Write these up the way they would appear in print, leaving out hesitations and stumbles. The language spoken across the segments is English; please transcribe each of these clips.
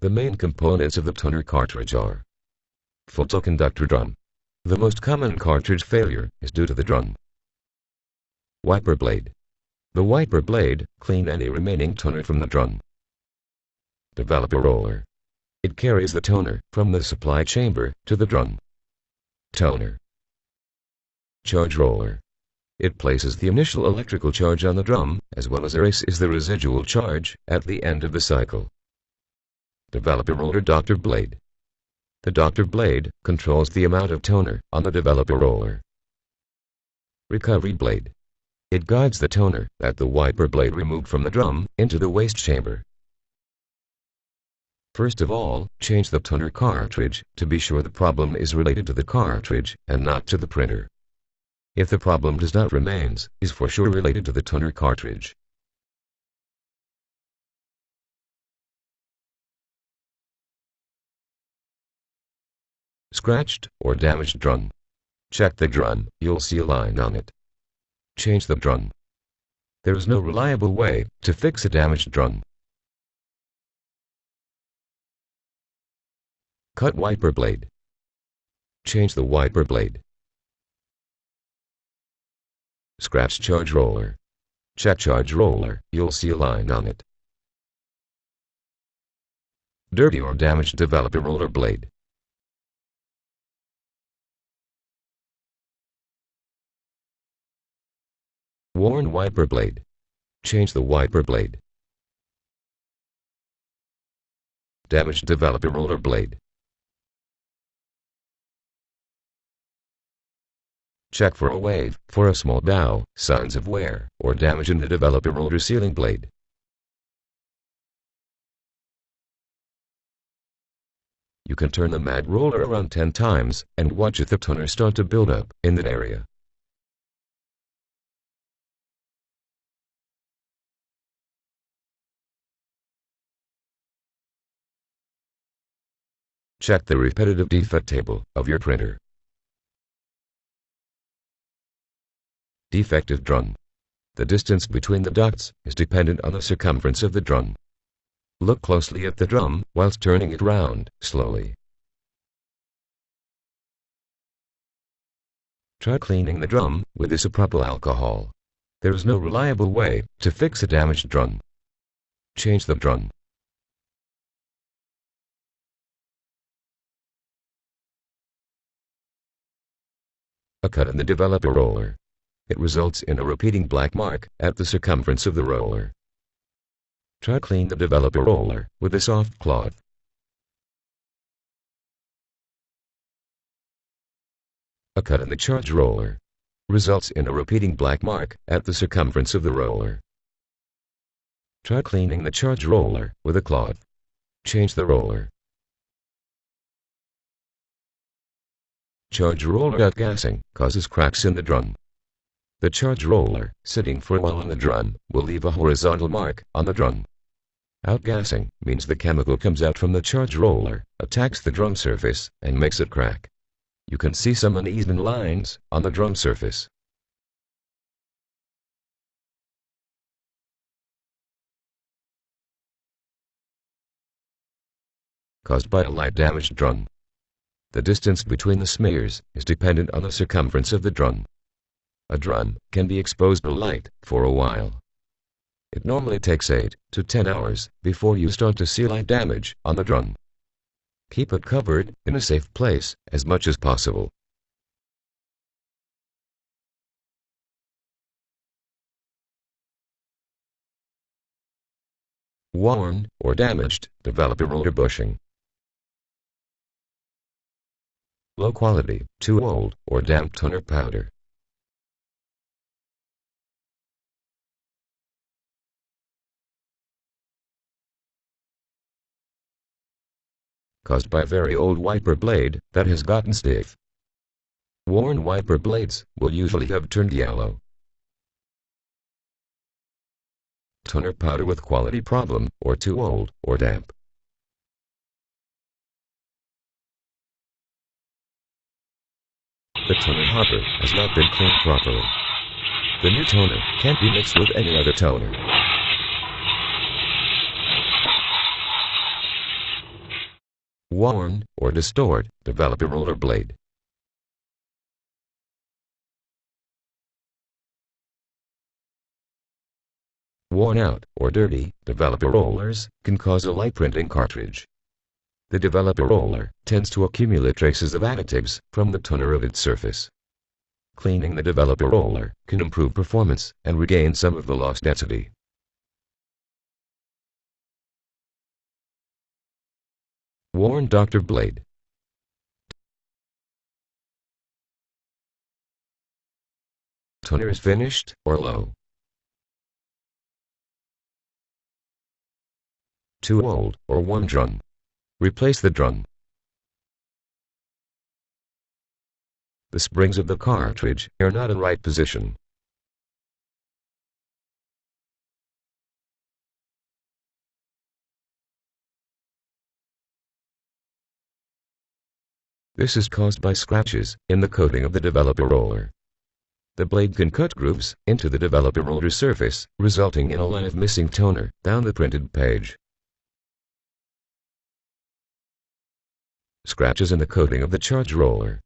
The main components of the toner cartridge are: photoconductor drum. The most common cartridge failure is due to the drum. Wiper blade. The wiper blade cleans any remaining toner from the drum. Developer roller. It carries the toner from the supply chamber to the drum. Toner. Charge roller. It places the initial electrical charge on the drum, as well as erases the residual charge at the end of the cycle. Developer roller doctor blade. The doctor blade controls the amount of toner on the developer roller. Recovery blade. It guides the toner that the wiper blade removed from the drum into the waste chamber. First of all, change the toner cartridge to be sure the problem is related to the cartridge and not to the printer. If the problem does not remains, is for sure related to the toner cartridge. Scratched or damaged drum. Check the drum, you'll see a line on it. Change the drum. There is no reliable way to fix a damaged drum. Cut wiper blade. Change the wiper blade. Scratch charge roller. Check charge roller, you'll see a line on it. Dirty or damaged developer roller blade. Worn wiper blade. Change the wiper blade. Damaged developer roller blade. Check for a wave, for a small bow, signs of wear, or damage in the developer roller sealing blade. You can turn the mag roller around 10 times, and watch the toner start to build up in that area. Check the repetitive defect table of your printer. Defective drum. The distance between the ducts is dependent on the circumference of the drum. Look closely at the drum whilst turning it round slowly. Try cleaning the drum with isopropyl alcohol. There is no reliable way to fix a damaged drum. Change the drum. A cut in the developer roller. It results in a repeating black mark at the circumference of the roller. Try clean the developer roller with a soft cloth. A cut in the charge roller. Results in a repeating black mark at the circumference of the roller. Try cleaning the charge roller with a cloth. Change the roller. Charge roller outgassing causes cracks in the drum. The charge roller, sitting for a while on the drum, will leave a horizontal mark on the drum. Outgassing means the chemical comes out from the charge roller, attacks the drum surface, and makes it crack. You can see some uneven lines on the drum surface. Caused by a light damaged drum. The distance between the smears is dependent on the circumference of the drum. A drum can be exposed to light for a while. It normally takes 8 to 10 hours before you start to see light damage on the drum. Keep it covered in a safe place as much as possible. Worn or damaged developer roller bushing. Low quality, too old, or damp toner powder. Caused by a very old wiper blade that has gotten stiff. Worn wiper blades will usually have turned yellow. Toner powder with quality problem, or too old, or damp. The toner hopper has not been cleaned properly. The new toner can't be mixed with any other toner. worn, or distort, develop a roller blade. Worn out, or dirty, developer rollers can cause a light printing cartridge. The developer roller tends to accumulate traces of additives from the toner of its surface. Cleaning the developer roller can improve performance and regain some of the lost density. Worn Dr. Blade. Toner is finished or low. Too old or one drum. Replace the drum. The springs of the cartridge are not in right position. This is caused by scratches in the coating of the developer roller. The blade can cut grooves into the developer roller surface, resulting in a line of missing toner down the printed page. Scratches in the coating of the charge roller.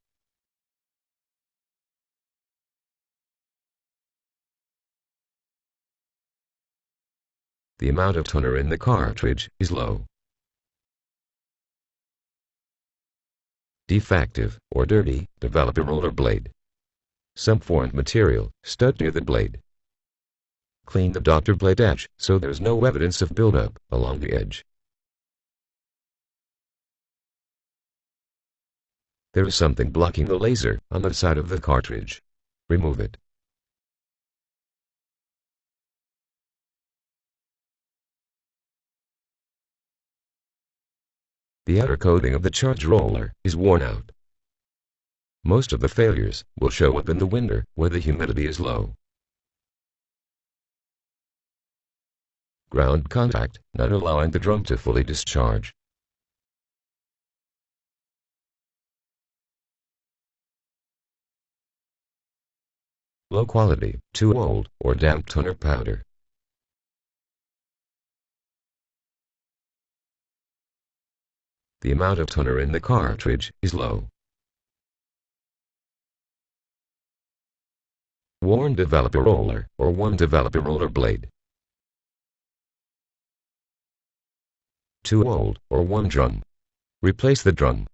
The amount of toner in the cartridge is low. Defective or dirty developer roller blade. Some foreign material stuck near the blade. Clean the Dr. Blade edge so there's no evidence of buildup along the edge. There is something blocking the laser on the side of the cartridge. Remove it. The outer coating of the charge roller is worn out. Most of the failures will show up in the winter where the humidity is low. Ground contact, not allowing the drum to fully discharge. Low quality, too old, or damp toner powder. The amount of toner in the cartridge is low. Worn developer roller or one developer roller blade. Too old or one drum. Replace the drum.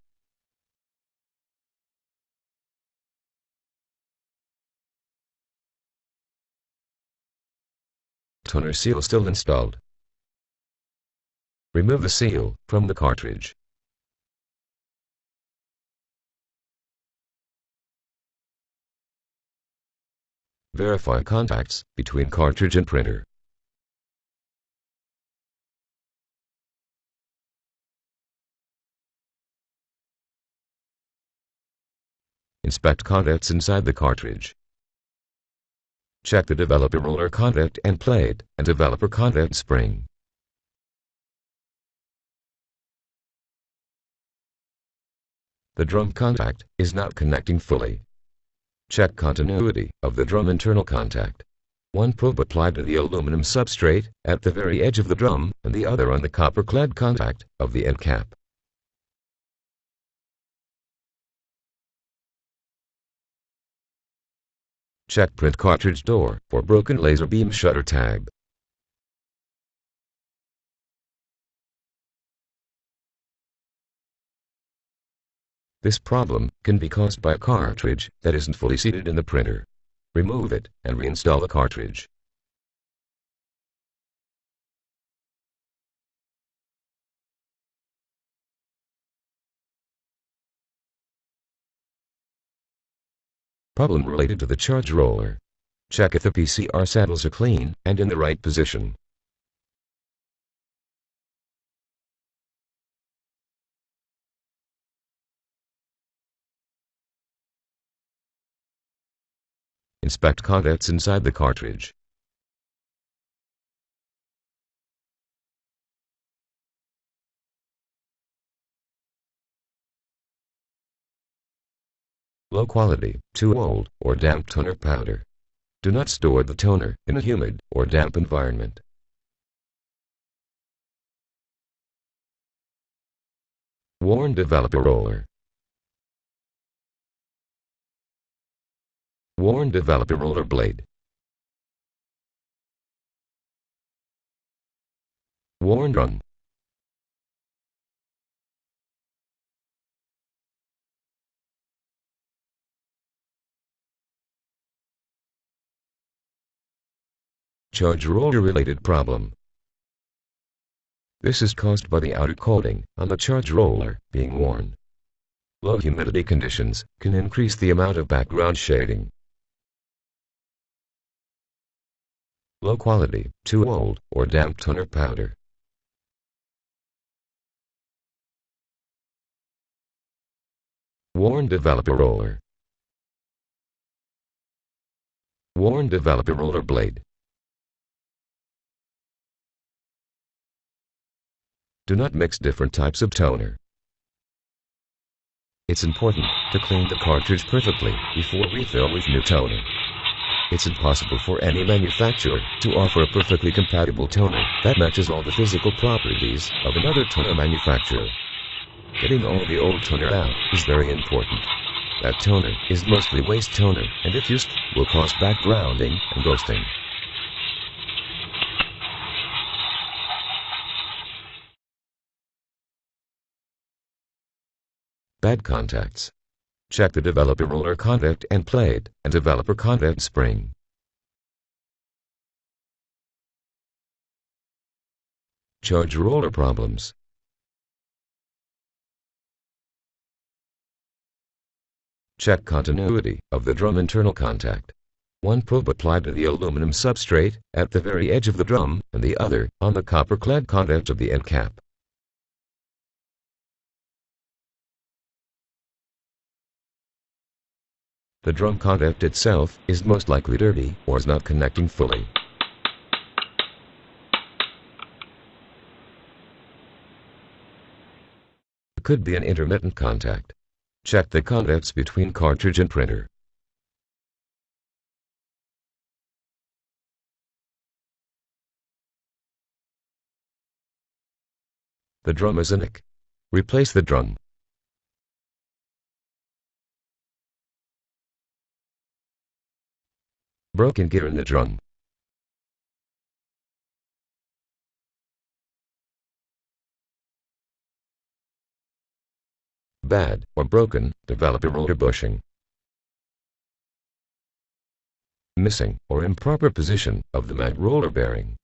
Toner seal still installed. Remove the seal from the cartridge. Verify contacts between cartridge and printer. Inspect contacts inside the cartridge. Check the developer roller contact and plate and developer contact spring. The drum contact is not connecting fully. Check continuity of the drum internal contact. One probe applied to the aluminum substrate at the very edge of the drum and the other on the copper-clad contact of the end cap. Check print cartridge door for broken laser beam shutter tab. This problem can be caused by a cartridge that isn't fully seated in the printer. Remove it and reinstall the cartridge. Problem related to the charge roller. Check if the PCR saddles are clean and in the right position. Inspect contacts inside the cartridge. Low quality, too old, or damp toner powder. Do not store the toner in a humid or damp environment. Worn developer roller. Worn developer roller blade. Worn drum. Charge roller related problem. This is caused by the outer coating on the charge roller being worn. Low humidity conditions can increase the amount of background shading. Low quality, too old, or damp toner powder. Worn developer roller. Worn developer roller blade. Do not mix different types of toner. It's important to clean the cartridge perfectly before refill with new toner. It's impossible for any manufacturer to offer a perfectly compatible toner that matches all the physical properties of another toner manufacturer. Getting all the old toner out is very important. That toner is mostly waste toner, and if used, will cause backgrounding and ghosting. Bad contacts. Check the developer roller contact and plate and developer contact spring. Charge roller problems. Check continuity of the drum internal contact. One probe applied to the aluminum substrate at the very edge of the drum and the other on the copper-clad contact of the end cap. The drum contact itself is most likely dirty or is not connecting fully. It could be an intermittent contact. Check the contacts between cartridge and printer. The drum is a nick. Replace the drum. Broken gear in the drum. Bad or broken developer roller bushing. Missing or improper position of the mag roller bearing.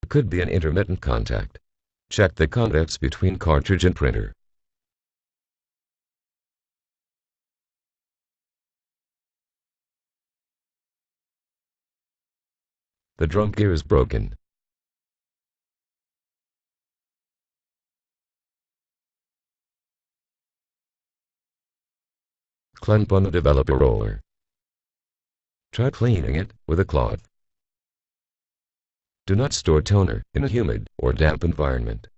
It could be an intermittent contact. Check the contacts between cartridge and printer. The drum gear is broken. Clamp on the developer roller. Try cleaning it with a cloth. Do not store toner in a humid or damp environment.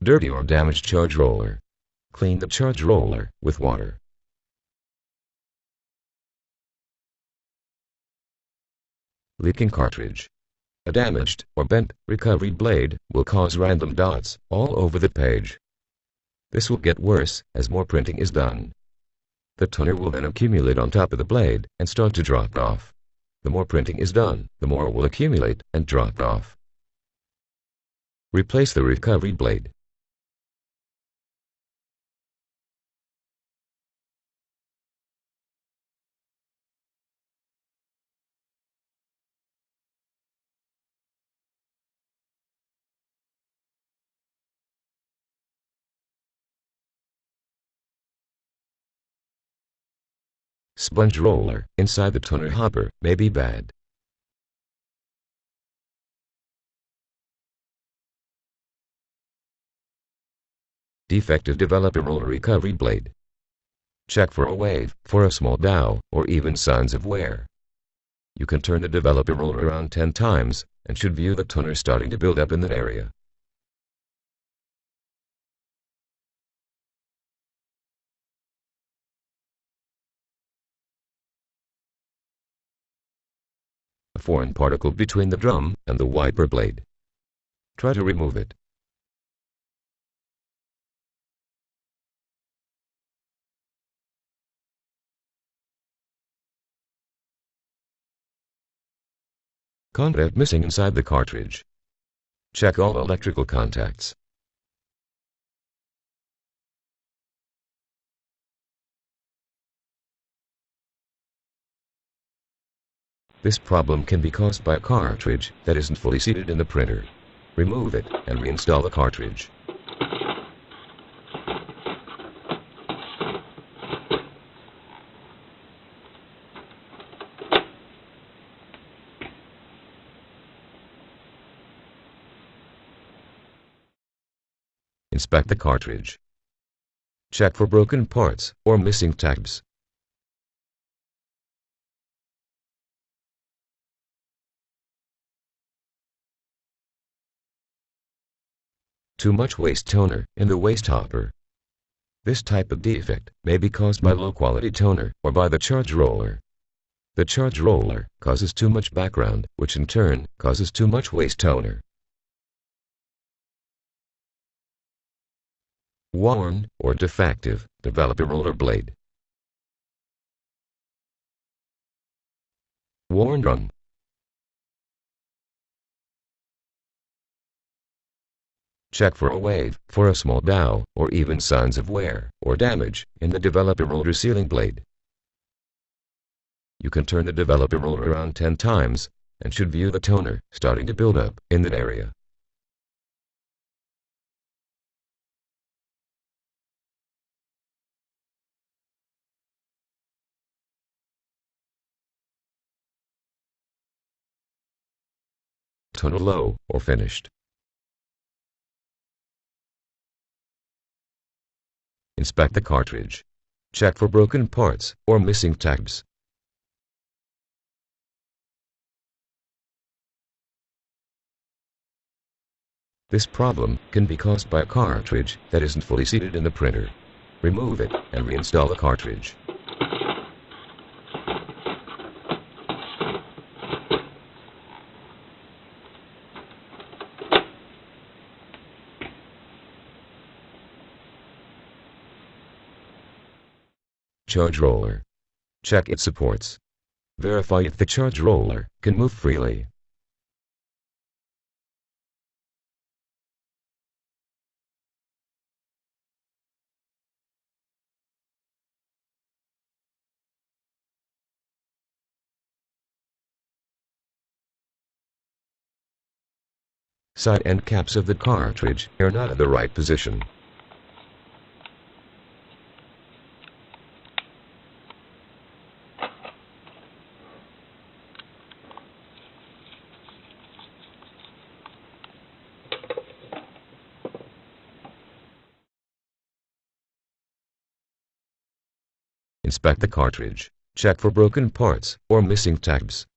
Dirty or damaged charge roller. Clean the charge roller with water. Leaking cartridge. A damaged or bent recovery blade will cause random dots all over the page. This will get worse as more printing is done. The toner will then accumulate on top of the blade and start to drop off. The more printing is done, the more will accumulate and drop off. Replace the recovery blade. Sponge roller inside the toner hopper may be bad. Defective developer roller recovery blade. Check for a wave, for a small dow, or even signs of wear. You can turn the developer roller around 10 times and should view the toner starting to build up in that area. A foreign particle between the drum and the wiper blade. Try to remove it. Contact missing inside the cartridge. Check all electrical contacts. This problem can be caused by a cartridge that isn't fully seated in the printer. Remove it and reinstall the cartridge. Inspect the cartridge. Check for broken parts or missing tabs. Too much waste toner in the waste hopper. This type of defect may be caused by low-quality toner or by the charge roller. The charge roller causes too much background, which in turn causes too much waste toner. Worn or defective developer roller blade. Worn drum. Check for a wave, for a small dowel, or even signs of wear or damage in the developer roller sealing blade. You can turn the developer roller around 10 times and should view the toner starting to build up in that area. Toner low or finished. Inspect the cartridge. Check for broken parts or missing tabs. This problem can be caused by a cartridge that isn't fully seated in the printer. Remove it and reinstall the cartridge. Charge roller. Check its supports. Verify if the charge roller can move freely. Side end caps of the cartridge are not in the right position. Inspect the cartridge. Check for broken parts or missing tabs.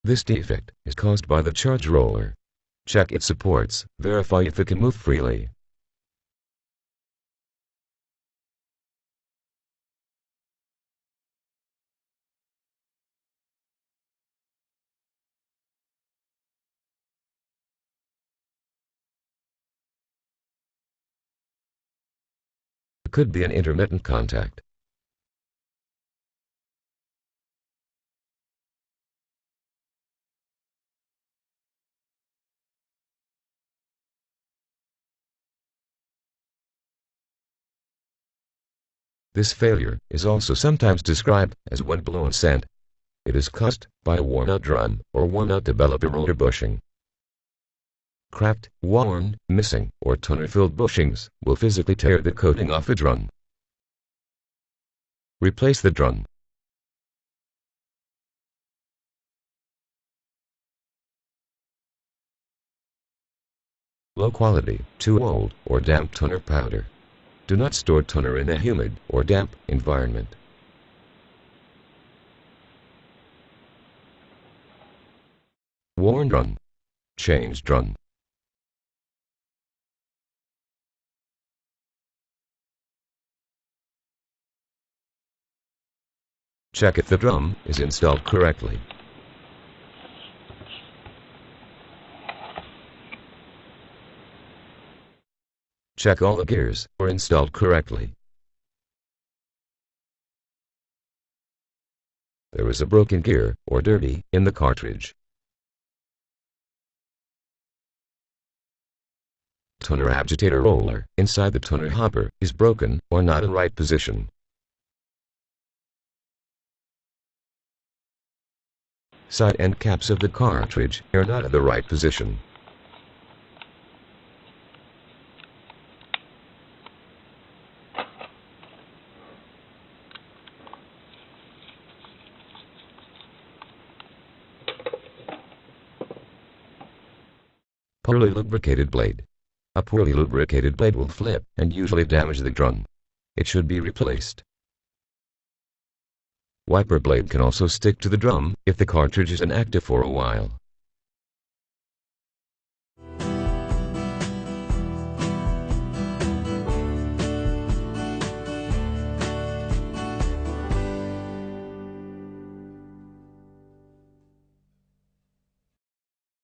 This defect is caused by the charge roller. Check its supports. Verify if it can move freely. It could be an intermittent contact. This failure is also sometimes described as wind-blown scent. It is caused by a worn-out drum or worn-out developer roller bushing. Cracked, worn, missing, or toner-filled bushings will physically tear the coating off a drum. Replace the drum. Low quality, too old, or damp toner powder. Do not store toner in a humid or damp environment. Worn drum. Change drum. Check if the drum is installed correctly. Check all the gears were installed correctly. There is a broken gear or dirty in the cartridge. Toner agitator roller inside the toner hopper is broken or not in right position. Side end caps of the cartridge are not in the right position. Poorly lubricated blade. A poorly lubricated blade will flip and usually damage the drum. It should be replaced. Wiper blade can also stick to the drum if the cartridge is inactive for a while.